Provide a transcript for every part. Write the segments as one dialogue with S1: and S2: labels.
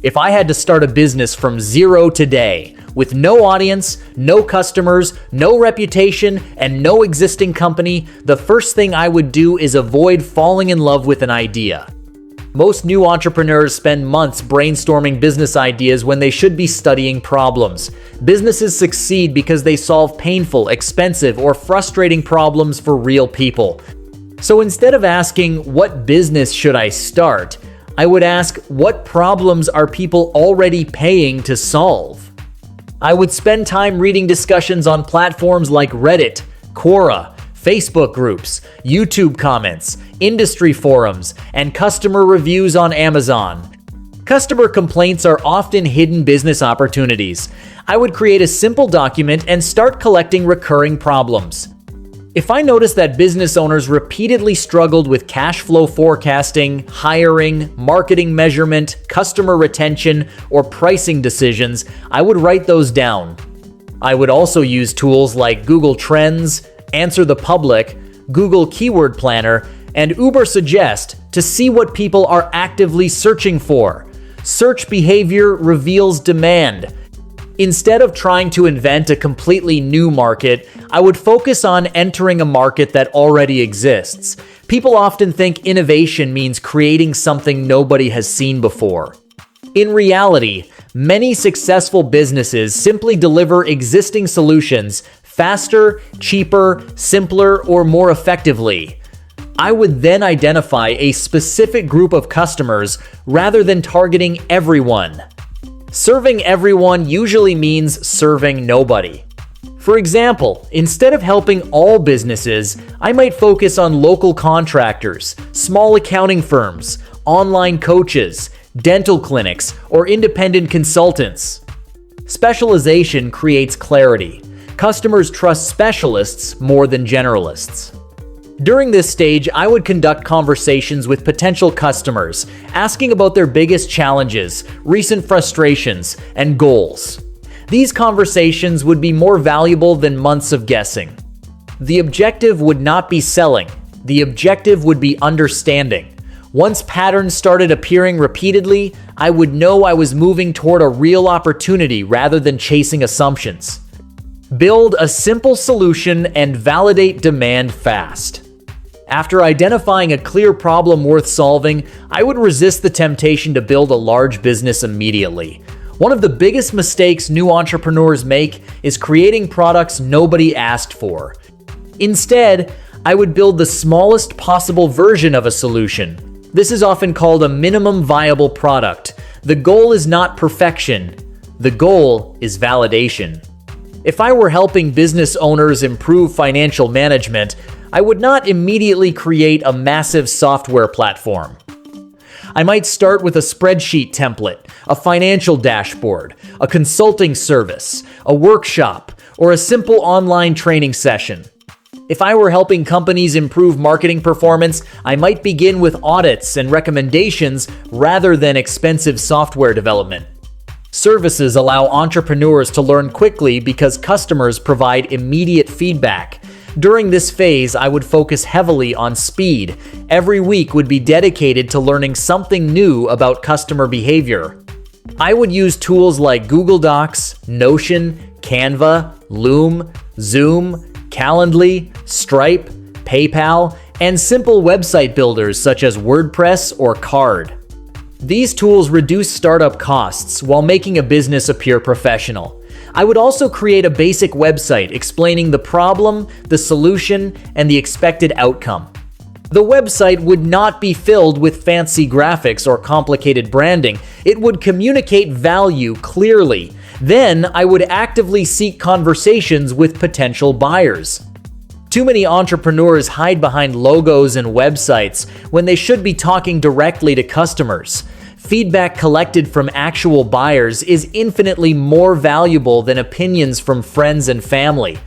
S1: If I had to start a business from zero today, with no audience, no customers, no reputation, and no existing company, the first thing I would do is avoid falling in love with an idea. Most new entrepreneurs spend months brainstorming business ideas when they should be studying problems. Businesses succeed because they solve painful, expensive, or frustrating problems for real people. So instead of asking, "What business should I start?" I would ask, "What problems are people already paying to solve?" I would spend time reading discussions on platforms like Reddit, Quora, Facebook groups, YouTube comments, industry forums, and customer reviews on Amazon. Customer complaints are often hidden business opportunities. I would create a simple document and start collecting recurring problems. If I noticed that business owners repeatedly struggled with cash flow forecasting, hiring, marketing measurement, customer retention, or pricing decisions, I would write those down. I would also use tools like Google Trends, Answer the Public, Google Keyword Planner, and Uber Suggest to see what people are actively searching for. Search behavior reveals demand. Instead of trying to invent a completely new market, I would focus on entering a market that already exists. People often think innovation means creating something nobody has seen before. In reality, many successful businesses simply deliver existing solutions faster, cheaper, simpler, or more effectively. I would then identify a specific group of customers rather than targeting everyone. Serving everyone usually means serving nobody. For example, instead of helping all businesses, I might focus on local contractors, small accounting firms, online coaches, dental clinics, or independent consultants. Specialization creates clarity. Customers trust specialists more than generalists. During this stage, I would conduct conversations with potential customers, asking about their biggest challenges, recent frustrations, and goals. These conversations would be more valuable than months of guessing. The objective would not be selling. The objective would be understanding. Once patterns started appearing repeatedly, I would know I was moving toward a real opportunity rather than chasing assumptions. Build a simple solution and validate demand fast. After identifying a clear problem worth solving, I would resist the temptation to build a large business immediately. One of the biggest mistakes new entrepreneurs make is creating products nobody asked for. Instead, I would build the smallest possible version of a solution. This is often called a minimum viable product. The goal is not perfection. The goal is validation. If I were helping business owners improve financial management, I would not immediately create a massive software platform. I might start with a spreadsheet template, a financial dashboard, a consulting service, a workshop, or a simple online training session. If I were helping companies improve marketing performance, I might begin with audits and recommendations rather than expensive software development. Services allow entrepreneurs to learn quickly because customers provide immediate feedback. During this phase, I would focus heavily on speed. Every week would be dedicated to learning something new about customer behavior. I would use tools like Google Docs, Notion, Canva, Loom, Zoom, Calendly, Stripe, PayPal, and simple website builders such as WordPress or Card. These tools reduce startup costs while making a business appear professional. I would also create a basic website explaining the problem, the solution, and the expected outcome. The website would not be filled with fancy graphics or complicated branding. It would communicate value clearly. Then I would actively seek conversations with potential buyers. Too many entrepreneurs hide behind logos and websites when they should be talking directly to customers. Feedback collected from actual buyers is infinitely more valuable than opinions from friends and family.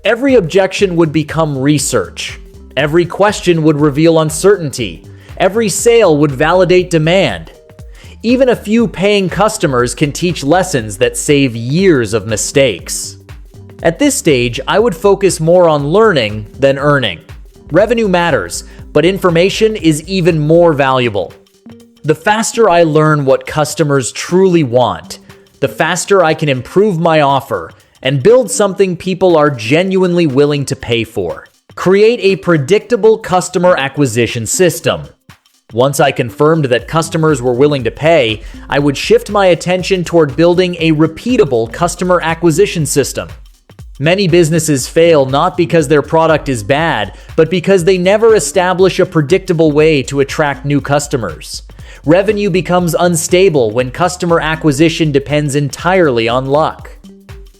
S1: Every objection would become research. Every question would reveal uncertainty. Every sale would validate demand. Even a few paying customers can teach lessons that save years of mistakes. At this stage, I would focus more on learning than earning. Revenue matters, but information is even more valuable. The faster I learn what customers truly want, the faster I can improve my offer and build something people are genuinely willing to pay for. Create a predictable customer acquisition system. Once I confirmed that customers were willing to pay, I would shift my attention toward building a repeatable customer acquisition system. Many businesses fail not because their product is bad, but because they never establish a predictable way to attract new customers. Revenue becomes unstable when customer acquisition depends entirely on luck.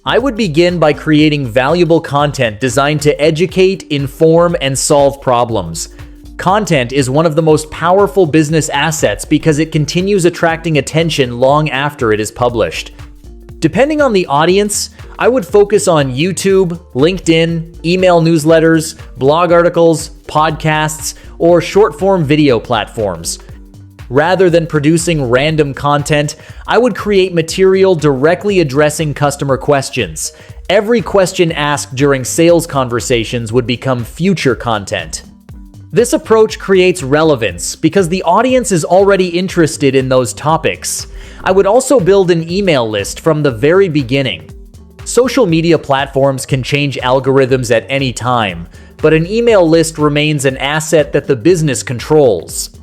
S1: I would begin by creating valuable content designed to educate, inform, and solve problems. Content is one of the most powerful business assets because it continues attracting attention long after it is published. Depending on the audience, I would focus on YouTube, LinkedIn, email newsletters, blog articles, podcasts, or short-form video platforms. Rather than producing random content, I would create material directly addressing customer questions. Every question asked during sales conversations would become future content. This approach creates relevance because the audience is already interested in those topics. I would also build an email list from the very beginning. Social media platforms can change algorithms at any time, but an email list remains an asset that the business controls.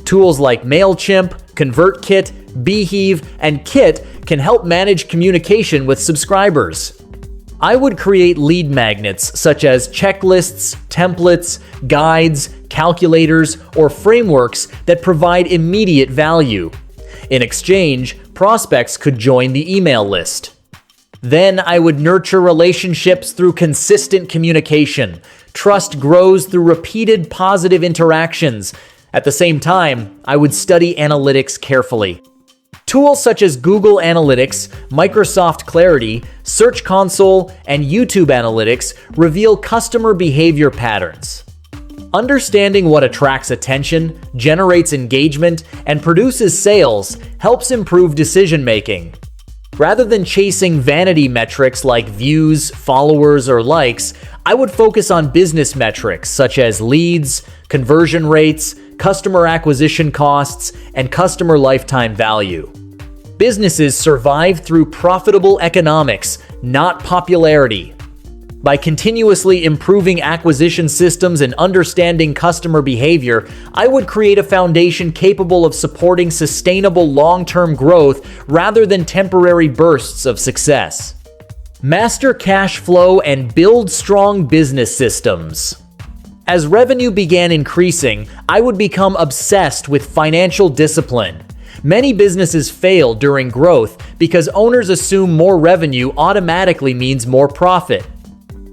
S1: Tools like MailChimp, ConvertKit, Beehive, and Kit can help manage communication with subscribers. I would create lead magnets such as checklists, templates, guides, calculators, or frameworks that provide immediate value. In exchange, prospects could join the email list. Then I would nurture relationships through consistent communication. Trust grows through repeated positive interactions. At the same time, I would study analytics carefully. Tools such as Google Analytics, Microsoft Clarity, Search Console, and YouTube Analytics reveal customer behavior patterns. Understanding what attracts attention, generates engagement, and produces sales helps improve decision-making. Rather than chasing vanity metrics like views, followers, or likes, I would focus on business metrics such as leads, conversion rates, customer acquisition costs, and customer lifetime value. Businesses survive through profitable economics, not popularity. By continuously improving acquisition systems and understanding customer behavior, I would create a foundation capable of supporting sustainable long-term growth rather than temporary bursts of success. Master cash flow and build strong business systems. As revenue began increasing, I would become obsessed with financial discipline. Many businesses fail during growth because owners assume more revenue automatically means more profit.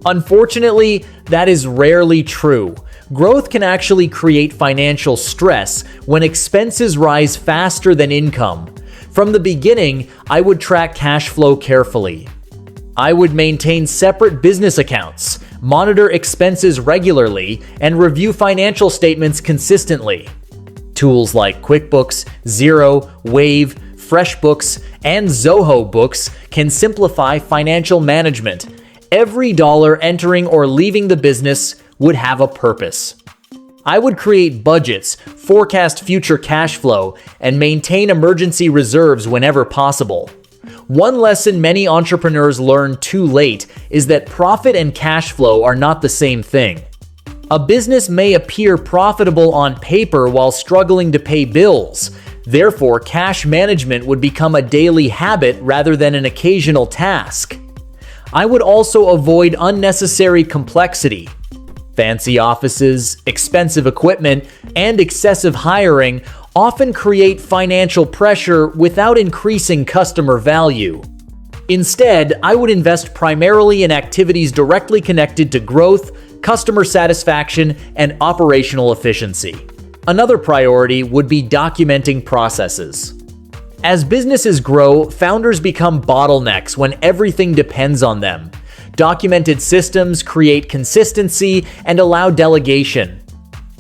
S1: Unfortunately, that is rarely true. Growth can actually create financial stress when expenses rise faster than income. From the beginning, I would track cash flow carefully. I would maintain separate business accounts, monitor expenses regularly, and review financial statements consistently. Tools like QuickBooks, Xero, Wave, FreshBooks, and Zoho Books can simplify financial management. Every dollar entering or leaving the business would have a purpose. I would create budgets, forecast future cash flow, and maintain emergency reserves whenever possible. One lesson many entrepreneurs learn too late is that profit and cash flow are not the same thing. A business may appear profitable on paper while struggling to pay bills. Therefore, cash management would become a daily habit rather than an occasional task. I would also avoid unnecessary complexity. Fancy offices, expensive equipment, and excessive hiring often create financial pressure without increasing customer value. Instead, I would invest primarily in activities directly connected to growth, customer satisfaction, and operational efficiency. Another priority would be documenting processes. As businesses grow, founders become bottlenecks when everything depends on them. Documented systems create consistency and allow delegation.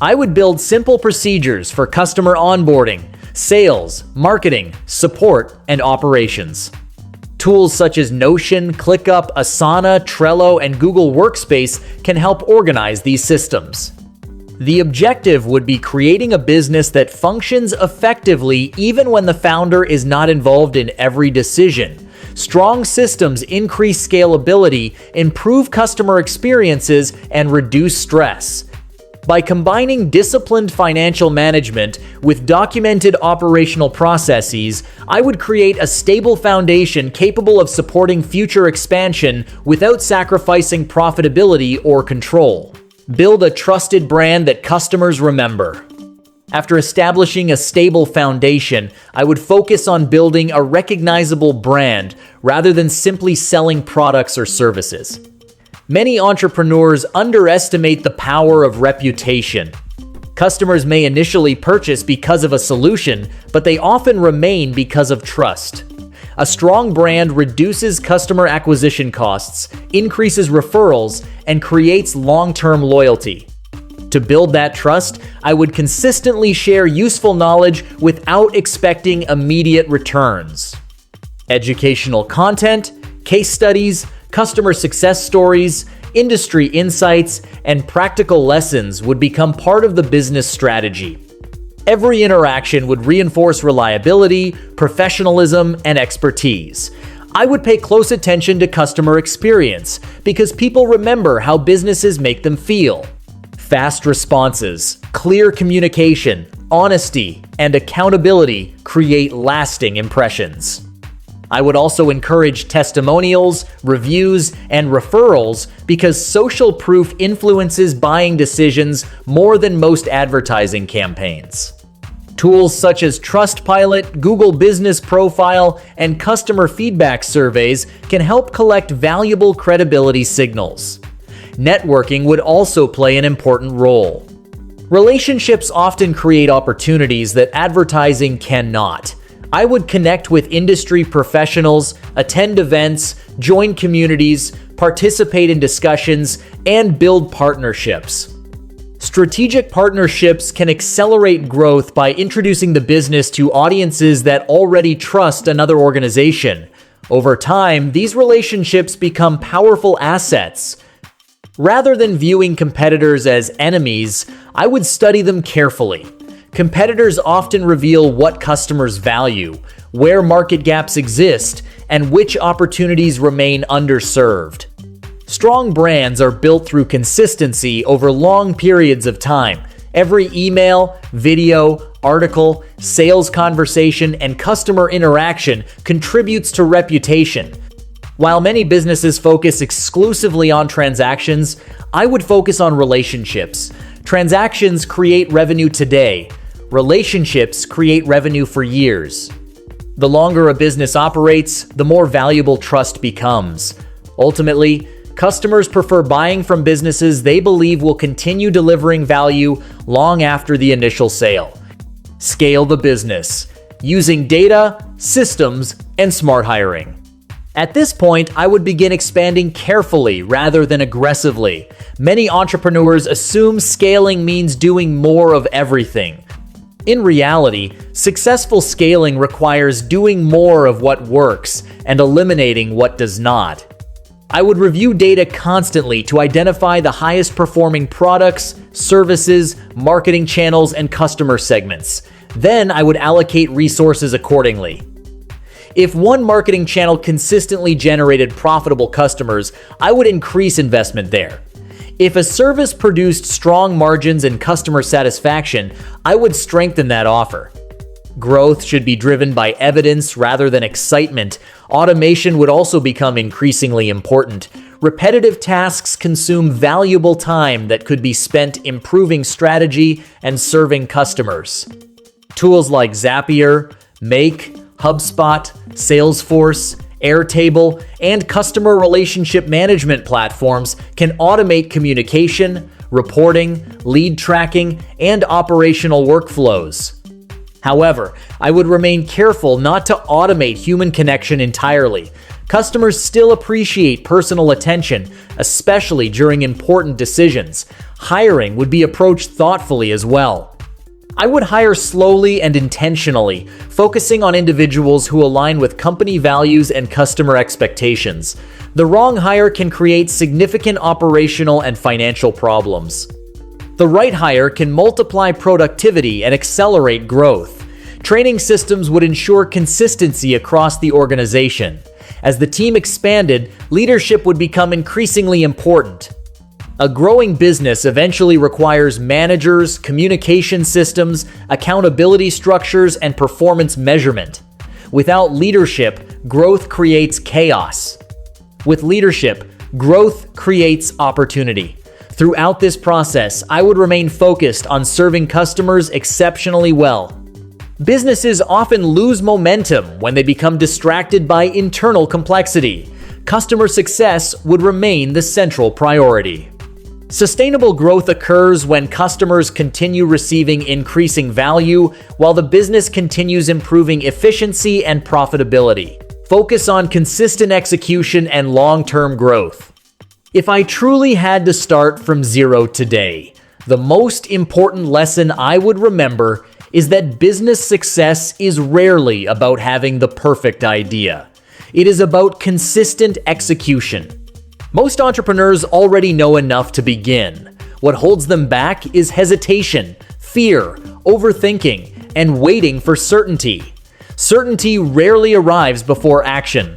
S1: I would build simple procedures for customer onboarding, sales, marketing, support, and operations. Tools such as Notion, ClickUp, Asana, Trello, and Google Workspace can help organize these systems. The objective would be creating a business that functions effectively even when the founder is not involved in every decision. Strong systems increase scalability, improve customer experiences, and reduce stress. By combining disciplined financial management with documented operational processes, I would create a stable foundation capable of supporting future expansion without sacrificing profitability or control. Build a trusted brand that customers remember. After establishing a stable foundation, I would focus on building a recognizable brand rather than simply selling products or services. Many entrepreneurs underestimate the power of reputation. Customers may initially purchase because of a solution, but they often remain because of trust. A strong brand reduces customer acquisition costs, increases referrals, and creates long-term loyalty. To build that trust, I would consistently share useful knowledge without expecting immediate returns. Educational content, case studies, customer success stories, industry insights, and practical lessons would become part of the business strategy. Every interaction would reinforce reliability, professionalism, and expertise. I would pay close attention to customer experience because people remember how businesses make them feel. Fast responses, clear communication, honesty, and accountability create lasting impressions. I would also encourage testimonials, reviews, and referrals because social proof influences buying decisions more than most advertising campaigns. Tools such as Trustpilot, Google Business Profile, and customer feedback surveys can help collect valuable credibility signals. Networking would also play an important role. Relationships often create opportunities that advertising cannot. I would connect with industry professionals, attend events, join communities, participate in discussions, and build partnerships. Strategic partnerships can accelerate growth by introducing the business to audiences that already trust another organization. Over time, these relationships become powerful assets. Rather than viewing competitors as enemies, I would study them carefully. Competitors often reveal what customers value, where market gaps exist, and which opportunities remain underserved. Strong brands are built through consistency over long periods of time. Every email, video, article, sales conversation, and customer interaction contributes to reputation. While many businesses focus exclusively on transactions, I would focus on relationships. Transactions create revenue today. Relationships create revenue for years. The longer a business operates, the more valuable trust becomes. Ultimately, customers prefer buying from businesses they believe will continue delivering value long after the initial sale. Scale the business using data, systems, and smart hiring. At this point, I would begin expanding carefully rather than aggressively. Many entrepreneurs assume scaling means doing more of everything. In reality, successful scaling requires doing more of what works and eliminating what does not. I would review data constantly to identify the highest performing products, services, marketing channels, and customer segments. Then I would allocate resources accordingly. If one marketing channel consistently generated profitable customers, I would increase investment there. If a service produced strong margins and customer satisfaction, I would strengthen that offer. Growth should be driven by evidence rather than excitement. Automation would also become increasingly important. Repetitive tasks consume valuable time that could be spent improving strategy and serving customers. Tools like Zapier, Make, HubSpot, Salesforce, Airtable, and customer relationship management platforms can automate communication, reporting, lead tracking, and operational workflows. However, I would remain careful not to automate human connection entirely. Customers still appreciate personal attention, especially during important decisions. Hiring would be approached thoughtfully as well. I would hire slowly and intentionally, focusing on individuals who align with company values and customer expectations. The wrong hire can create significant operational and financial problems. The right hire can multiply productivity and accelerate growth. Training systems would ensure consistency across the organization. As the team expanded, leadership would become increasingly important. A growing business eventually requires managers, communication systems, accountability structures, and performance measurement. Without leadership, growth creates chaos. With leadership, growth creates opportunity. Throughout this process, I would remain focused on serving customers exceptionally well. Businesses often lose momentum when they become distracted by internal complexity. Customer success would remain the central priority. Sustainable growth occurs when customers continue receiving increasing value while the business continues improving efficiency and profitability. Focus on consistent execution and long-term growth. If I truly had to start from zero today, the most important lesson I would remember is that business success is rarely about having the perfect idea. It is about consistent execution. Most entrepreneurs already know enough to begin. What holds them back is hesitation, fear, overthinking, and waiting for certainty. Certainty rarely arrives before action.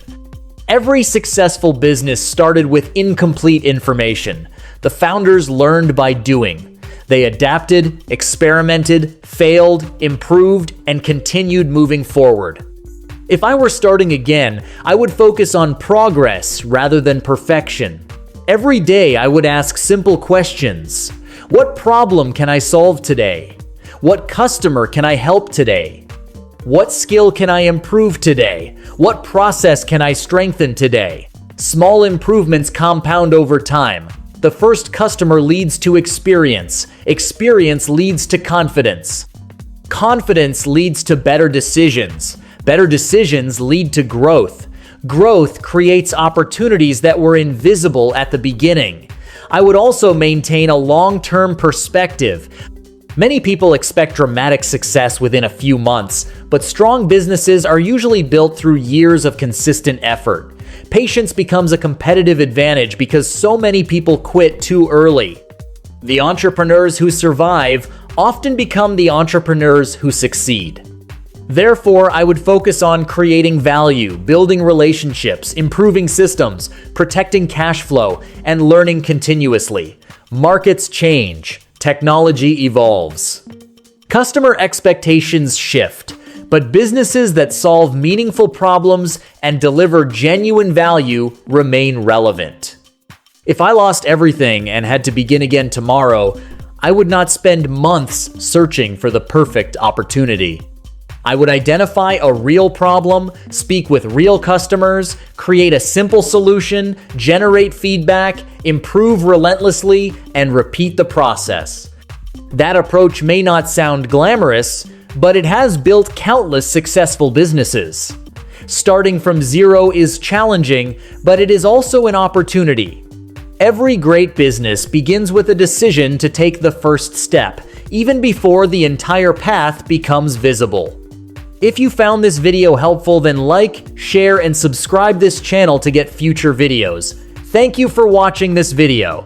S1: Every successful business started with incomplete information. The founders learned by doing. They adapted, experimented, failed, improved, and continued moving forward. If I were starting again, I would focus on progress rather than perfection. Every day I would ask simple questions. What problem can I solve today? What customer can I help today? What skill can I improve today? What process can I strengthen today? Small improvements compound over time. The first customer leads to experience. Experience leads to confidence. Confidence leads to better decisions. Better decisions lead to growth. Growth creates opportunities that were invisible at the beginning. I would also maintain a long-term perspective. Many people expect dramatic success within a few months, but strong businesses are usually built through years of consistent effort. Patience becomes a competitive advantage because so many people quit too early. The entrepreneurs who survive often become the entrepreneurs who succeed. Therefore, I would focus on creating value, building relationships, improving systems, protecting cash flow, and learning continuously. Markets change. Technology evolves. Customer expectations shift, but businesses that solve meaningful problems and deliver genuine value remain relevant. If I lost everything and had to begin again tomorrow, I would not spend months searching for the perfect opportunity. I would identify a real problem, speak with real customers, create a simple solution, generate feedback, improve relentlessly, and repeat the process. That approach may not sound glamorous, but it has built countless successful businesses. Starting from zero is challenging, but it is also an opportunity. Every great business begins with a decision to take the first step, even before the entire path becomes visible. If you found this video helpful, then like, share, and subscribe this channel to get future videos. Thank you for watching this video.